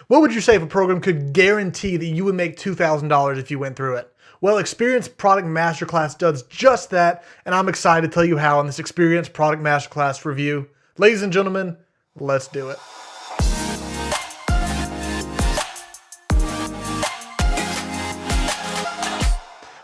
What would you say if a program could guarantee that you would make $2,000 if you went through it? Well, Experience Product Masterclass does just that, and I'm excited to tell you how in this Experience Product Masterclass review. Ladies and gentlemen, let's do it.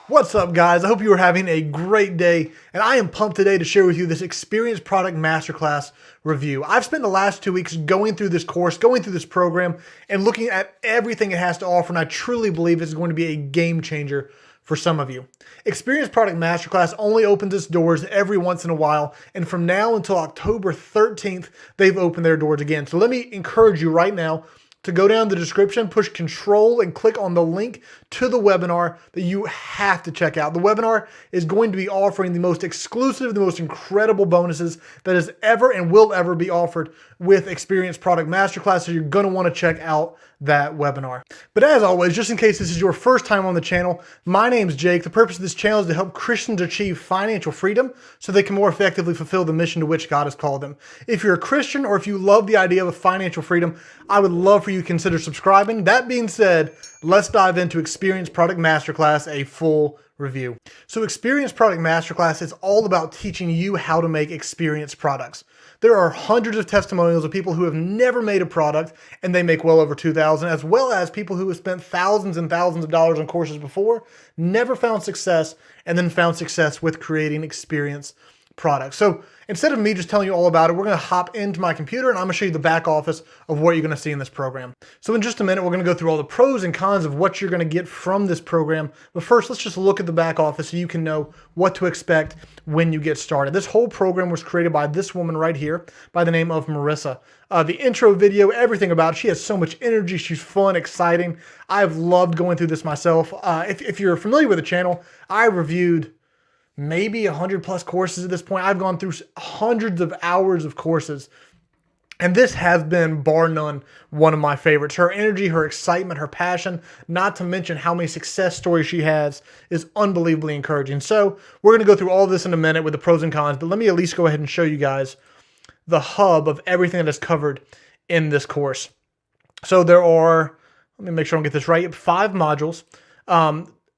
What's up, guys? I hope you are having a great day, and I am pumped today to share with you this Experience Product Masterclass review. I've spent the last 2 weeks going through this course, going through this program, and looking at everything it has to offer, and I truly believe it's going to be a game changer for some of you. Experience Product Masterclass only opens its doors every once in a while, and from now until October 13th, they've opened their doors again. So let me encourage you right now to go down the description, push Control, and click on the link to the webinar that you have to check out. The webinar is going to be offering the most exclusive, the most incredible bonuses that has ever and will ever be offered with Experience Product Masterclass, so you're going to want to check out that webinar. But as always, just in case this is your first time on the channel, my name's Jake. The purpose of this channel is to help Christians achieve financial freedom so they can more effectively fulfill the mission to which God has called them. If you're a Christian or if you love the idea of financial freedom, I would love for you to consider subscribing. That being said, let's dive into Experience Product Masterclass, a full review. So Experience Product Masterclass is all about teaching you how to make experience products. There are hundreds of testimonials of people who have never made a product and they make well over $2,000, as well as people who have spent thousands and thousands of dollars on courses before, never found success, and then found success with creating experience products. So instead of me just telling you all about it, we're going to hop into my computer and I'm going to show you the back office of what you're going to see in this program. So in just a minute, we're going to go through all the pros and cons of what you're going to get from this program. But first, let's just look at the back office so you can know what to expect when you get started. This whole program was created by this woman right here by the name of Marisa. The intro video, everything about it, she has so much energy. She's fun, exciting. I've loved going through this myself. If you're familiar with the channel, I reviewed maybe 100 plus courses at this point. I've gone through hundreds of hours of courses, and this has been, bar none, one of my favorites. Her energy, her excitement, her passion, not to mention how many success stories she has, is unbelievably encouraging. So we're going to go through all of this in a minute with the pros and cons, but let me at least go ahead and show you guys the hub of everything that is covered in this course. So there are, let me make sure I get this right, 5 modules.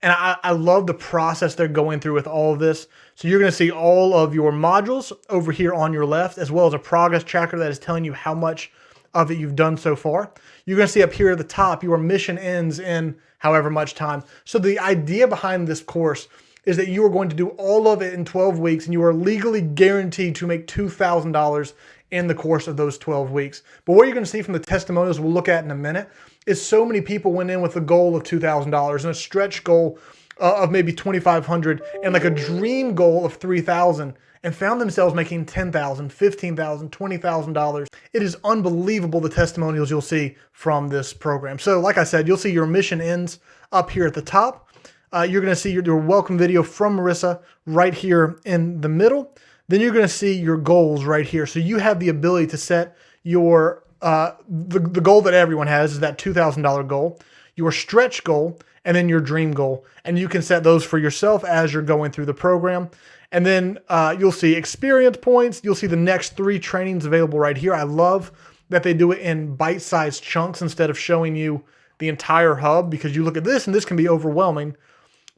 And I love the process they're going through with all of this. So you're going to see all of your modules over here on your left, as well as a progress tracker that is telling you how much of it you've done so far. You're going to see up here at the top, your mission ends in however much time. So the idea behind this course is that you are going to do all of it in 12 weeks, and you are legally guaranteed to make $2,000 in the course of those 12 weeks. But what you're going to see from the testimonials we'll look at in a minute is so many people went in with a goal of $2,000 and a stretch goal of maybe $2,500 and like a dream goal of $3,000 and found themselves making $10,000, $15,000, $20,000. It is unbelievable the testimonials you'll see from this program. So like I said, you'll see your mission ends up here at the top. You're going to see your welcome video from Marisa right here in the middle. Then you're going to see your goals right here. So you have the ability to set your the goal that everyone has is that $2,000 goal, your stretch goal, and then your dream goal. And you can set those for yourself as you're going through the program. And then you'll see experience points. You'll see the next 3 trainings available right here. I love that they do it in bite-sized chunks instead of showing you the entire hub, because you look at this and this can be overwhelming.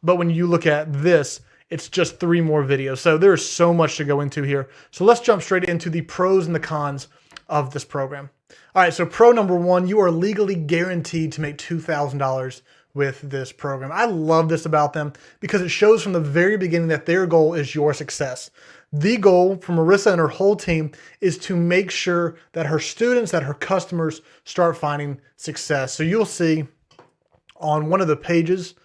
But when you look at this, it's just 3 more videos. So there's so much to go into here. So let's jump straight into the pros and the cons of this program. All right, so pro number 1, you are legally guaranteed to make $2,000 with this program. I love this about them because it shows from the very beginning that their goal is your success. The goal for Marisa and her whole team is to make sure that her students, that her customers start finding success. So you'll see on one of the pages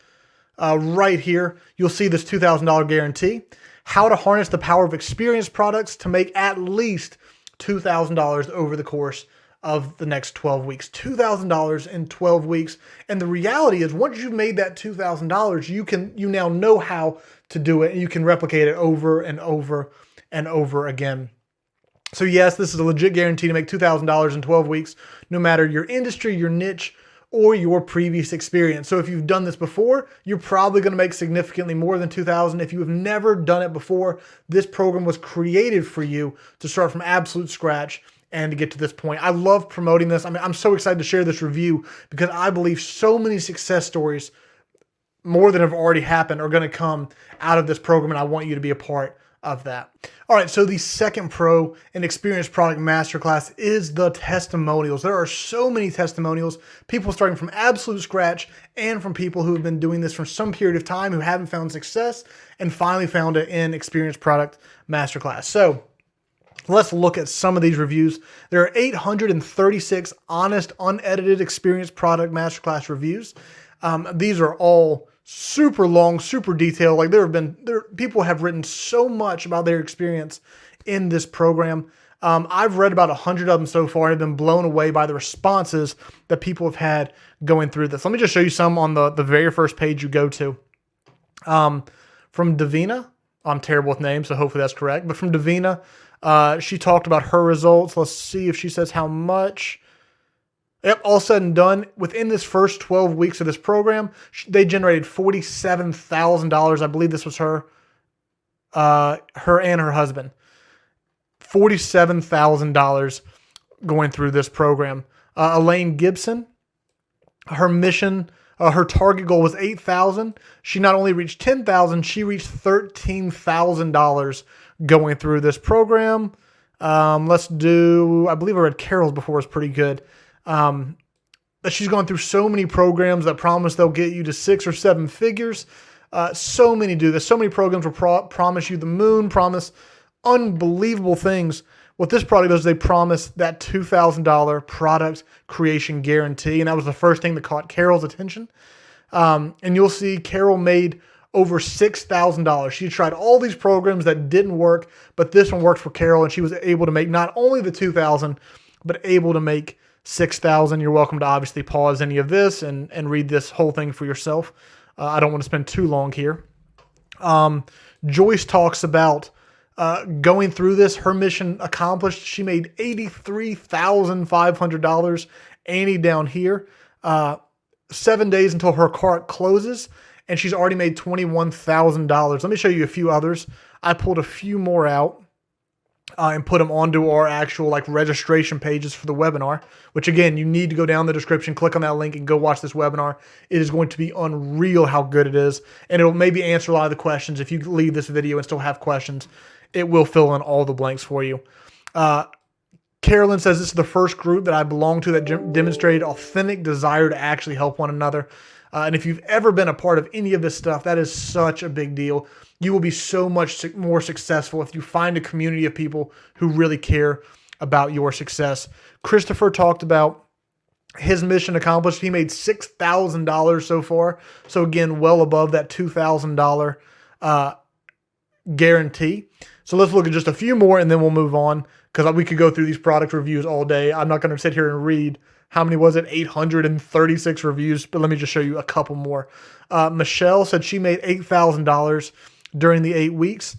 right here, you'll see this $2,000 guarantee, how to harness the power of experience products to make at least $2,000 over the course of the next 12 weeks. $2,000 in 12 weeks. And the reality is, once you've made that $2,000, you now know how to do it, and you can replicate it over and over and over again. So yes, this is a legit guarantee to make $2,000 in 12 weeks, no matter your industry, your niche, or your previous experience. So if you've done this before, you're probably going to make significantly more than $2,000. If you have never done it before, this program was created for you to start from absolute scratch and to get to this point. I love promoting this. I mean, I'm so excited to share this review because I believe so many success stories, more than have already happened, are going to come out of this program, and I want you to be a part of that. All right, so the second pro in Experience Product Masterclass is the testimonials. There are so many testimonials, people starting from absolute scratch and from people who have been doing this for some period of time who haven't found success and finally found it in Experience Product Masterclass. So let's look at some of these reviews. There are 836 honest, unedited Experience Product Masterclass reviews. These are all super long, super detailed. Like people have written so much about their experience in this program. I've read about 100 of them so far and have been blown away by the responses that people have had going through this. Let me just show you some on the very first page you go to. From Davina, I'm terrible with names, so hopefully that's correct. But from Davina, she talked about her results. Let's see if she says how much. Yep, all said and done, within this first 12 weeks of this program, they generated $47,000. I believe this was her and her husband. $47,000 going through this program. Elaine Gibson, her mission, her target goal was $8,000. She not only reached $10,000, she reached $13,000 going through this program. Let's do, I believe I read Carol's before, was pretty good. That she's gone through so many programs that promise they'll get you to 6 or 7 figures. So many do this. So many programs will promise you the moon, promise unbelievable things. What this product does is they promise that $2,000 product creation guarantee. And that was the first thing that caught Carol's attention. And you'll see Carol made over $6,000. She tried all these programs that didn't work, but this one worked for Carol, and she was able to make not only the $2,000, but able to make $6,000. You're welcome to obviously pause any of this and read this whole thing for yourself. I don't want to spend too long here. Joyce talks about going through this, her mission accomplished. She made $83,500. Annie down here, 7 days until her cart closes, and she's already made $21,000. Let me show you a few others. I pulled a few more out and put them onto our actual registration pages for the webinar, which again, you need to go down the description, click on that link and go watch this webinar. It is going to be unreal how good it is. And it'll maybe answer a lot of the questions. If you leave this video and still have questions, it will fill in all the blanks for you. Carolyn says this is the first group that I belong to that demonstrated authentic desire to actually help one another. And if you've ever been a part of any of this stuff, that is such a big deal. You will be so much more successful if you find a community of people who really care about your success. Christopher talked about his mission accomplished. He made $6,000 so far. So again, well above that $2,000 guarantee. So let's look at just a few more and then we'll move on, because we could go through these product reviews all day. I'm not going to sit here and read, how many was it? 836 reviews, but let me just show you a couple more. Michelle said she made $8,000 during the 8 weeks.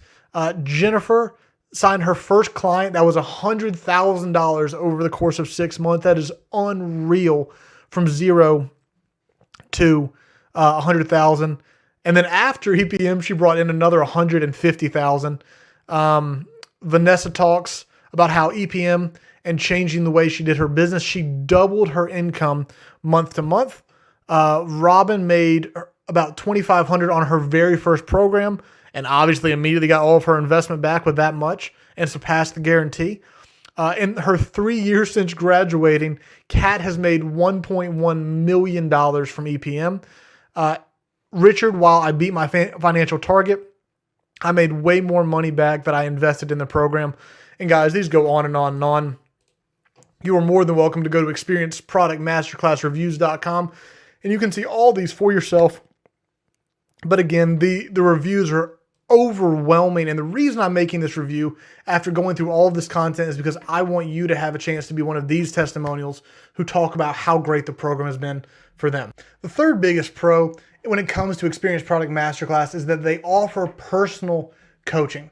Jennifer signed her first client. That was $100,000 over the course of 6 months. That is unreal, from zero to 100,000. And then after EPM, she brought in another 150,000. Vanessa talks about how EPM and changing the way she did her business, she doubled her income month to month. Robin made about $2,500 on her very first program, and obviously immediately got all of her investment back with that much and surpassed the guarantee. In her 3 years since graduating, Kat has made $1.1 million from EPM. Richard, while I beat my financial target, I made way more money back that I invested in the program. And guys, these go on and on and on. You are more than welcome to go to experienceproductmasterclassreviews.com and you can see all these for yourself. But again, the reviews are overwhelming. And the reason I'm making this review after going through all of this content is because I want you to have a chance to be one of these testimonials who talk about how great the program has been for them. The third biggest pro when it comes to Experience Product Masterclass is that they offer personal coaching.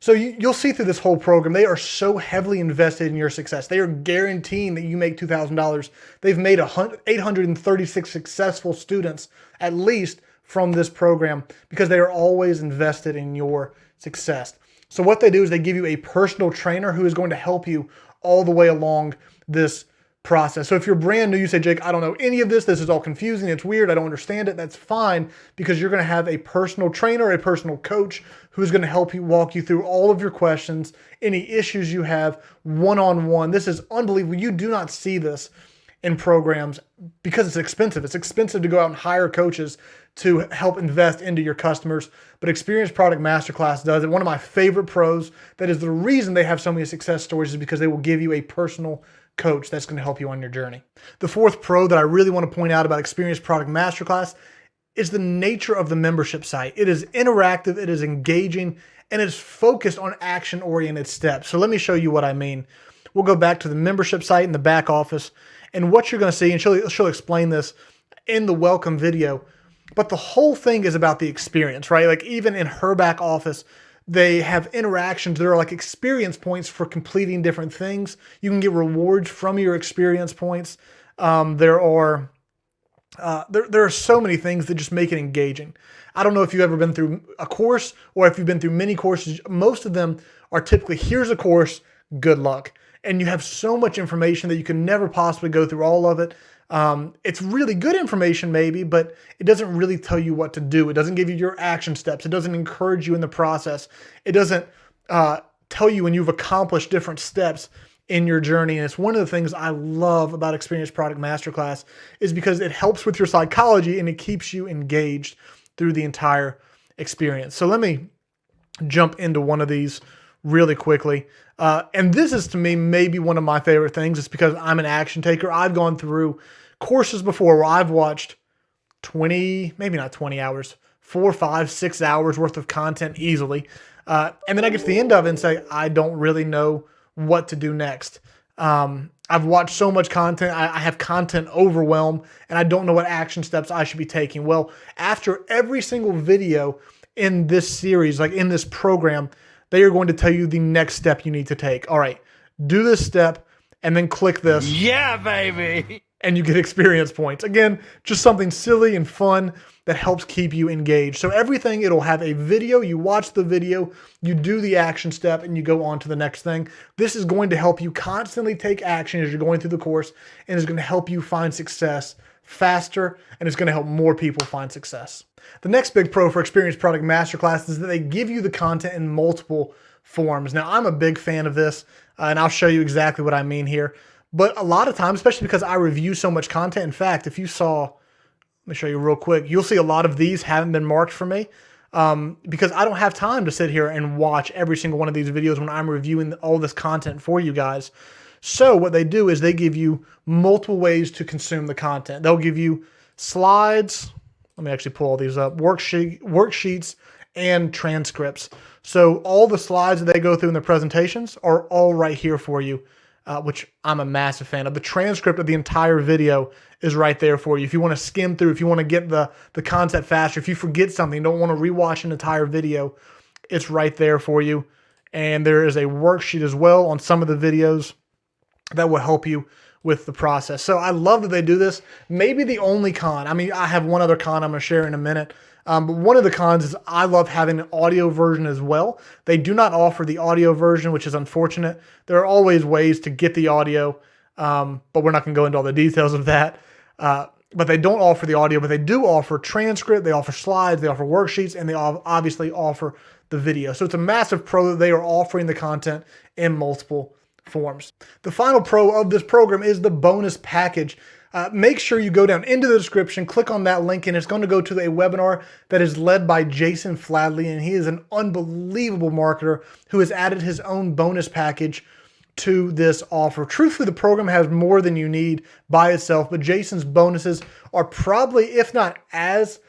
So you'll see through this whole program, they are so heavily invested in your success. They are guaranteeing that you make $2,000. They've made 836 successful students, at least, from this program, because they are always invested in your success. So what they do is they give you a personal trainer who is going to help you all the way along this process. So if you're brand new, you say, Jake, I don't know any of this. This is all confusing. It's weird. I don't understand it. That's fine, because you're going to have a personal trainer, a personal coach who's going to help you, walk you through all of your questions, any issues you have one-on-one. This is unbelievable. You do not see this in programs because it's expensive. It's expensive to go out and hire coaches to help invest into your customers. But Experience Product Masterclass does it. One of my favorite pros, that is the reason they have so many success stories, is because they will give you a personal coach that's going to help you on your journey. The fourth pro that I really want to point out about Experience Product Masterclass is the nature of the membership site. It is interactive, it is engaging, and it is focused on action-oriented steps. So let me show you what I mean. We'll go back to the membership site in the back office, and what you're going to see, and she'll explain this in the welcome video, but the whole thing is about the experience, right? Like even in her back office, they have interactions. There are like experience points for completing different things. You can get rewards from your experience points. There are so many things that just make it engaging. I don't know if you've ever been through a course or if you've been through many courses. Most of them are typically, here's a course, good luck. And you have so much information that you can never possibly go through all of it. It's really good information maybe, but it doesn't really tell you what to do. It doesn't give you your action steps. It doesn't encourage you in the process. It doesn't tell you when you've accomplished different steps in your journey. And it's one of the things I love about Experience Product Masterclass, is because it helps with your psychology and it keeps you engaged through the entire experience. So let me jump into one of these really quickly. And this is, to me, maybe one of my favorite things. It's because I'm an action taker. I've gone through courses before where I've watched 20, maybe not 20 hours, 4, 5, 6 hours worth of content easily. And then I get to the end of it and say, I don't really know what to do next. I've watched so much content. I have content overwhelm, and I don't know what action steps I should be taking. Well, after every single video in this series, like in this program, they are going to tell you the next step you need to take. All right, do this step and then click this. Yeah, baby. And you get experience points. Again, just something silly and fun that helps keep you engaged. So everything, it'll have a video. You watch the video, you do the action step, and you go on to the next thing. This is going to help you constantly take action as you're going through the course, and is going to help you find success faster, and it's going to help more people find success. The next big pro for Experience Product Masterclass is that they give you the content in multiple forms. Now, I'm a big fan of this, and I'll show you exactly what I mean here. But a lot of times, especially because I review so much content, in fact, if you saw, let me show you real quick, you'll see a lot of these haven't been marked for me because I don't have time to sit here and watch every single one of these videos when I'm reviewing all this content for you guys. So what they do is they give you multiple ways to consume the content. They'll give you slides. Let me actually pull all these up. Worksheets and transcripts. So all the slides that they go through in the presentations are all right here for you, which I'm a massive fan of. The transcript of the entire video is right there for you. If you want to skim through, if you want to get the content faster, if you forget something, don't want to rewatch an entire video, it's right there for you. And there is a worksheet as well on some of the videos that will help you with the process. So I love that they do this. Maybe the only con, I mean, I have one other con I'm going to share in a minute. But one of the cons is I love having an audio version as well. They do not offer the audio version, which is unfortunate. There are always ways to get the audio, but we're not going to go into all the details of that. But they don't offer the audio, but they do offer transcript, they offer slides, they offer worksheets, and they obviously offer the video. So it's a massive pro that they are offering the content in multiple forms. The final pro of this program is the bonus package. Make sure you go down into the description, click on that link, and it's going to go to a webinar that is led by Jason Fladley, and he is an unbelievable marketer who has added his own bonus package to this offer. Truthfully, the program has more than you need by itself, but Jason's bonuses are probably, if not as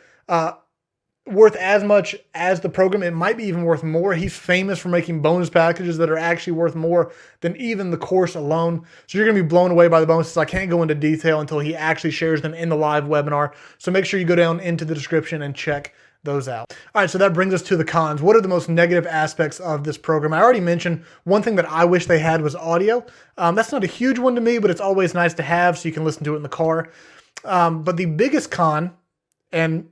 worth as much as the program, it might be even worth more. He's famous for making bonus packages that are actually worth more than even the course alone. So you're going to be blown away by the bonuses. I can't go into detail until he actually shares them in the live webinar. So make sure you go down into the description and check those out. All right, so that brings us to the cons. What are the most negative aspects of this program? I already mentioned one thing that I wish they had was audio. That's not a huge one to me, but it's always nice to have so you can listen to it in the car. But the biggest con, and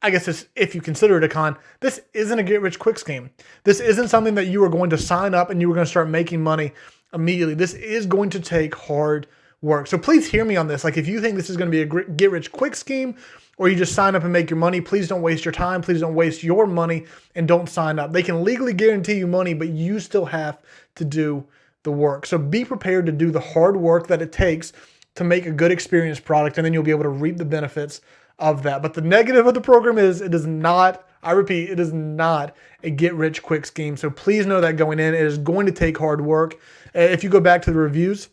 I guess if you consider it a con, this isn't a get-rich-quick scheme. This isn't something that you are going to sign up and you are going to start making money immediately. This is going to take hard work. So please hear me on this. Like if you think this is going to be a get rich quick scheme, or you just sign up and make your money, please don't waste your time. Please don't waste your money and don't sign up. They can legally guarantee you money, but you still have to do the work. So be prepared to do the hard work that it takes to make a good experience product, and then you'll be able to reap the benefits of that. But the negative of the program is it is not, I repeat, it is not a get rich quick scheme. So please know that going in, it is going to take hard work. If you go back to the reviews,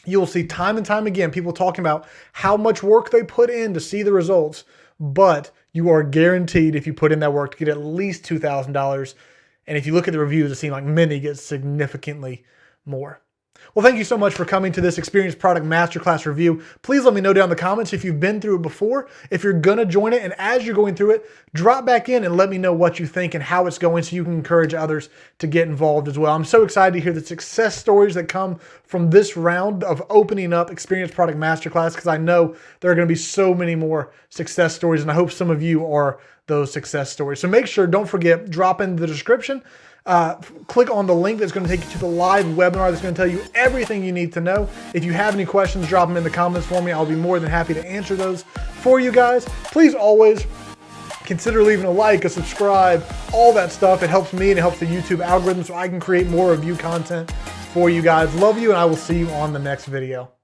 you'll see time and time again people talking about how much work they put in to see the results, but you are guaranteed if you put in that work to get at least $2,000. And if you look at the reviews, it seems like many get significantly more. Well, thank you so much for coming to this Experience Product Masterclass review. Please let me know down in the comments if you've been through it before, if you're going to join it, and as you're going through it, drop back in and let me know what you think and how it's going so you can encourage others to get involved as well. I'm so excited to hear the success stories that come from this round of opening up Experience Product Masterclass, because I know there are going to be so many more success stories, and I hope some of you are those success stories. So make sure, don't forget, drop in the description. Click on the link that's going to take you to the live webinar that's going to tell you everything you need to know. If you have any questions, drop them in the comments for me. I'll be more than happy to answer those for you guys. Please always consider leaving a like, a subscribe, all that stuff. It helps me and it helps the YouTube algorithm so I can create more review content for you guys. Love you, and I will see you on the next video.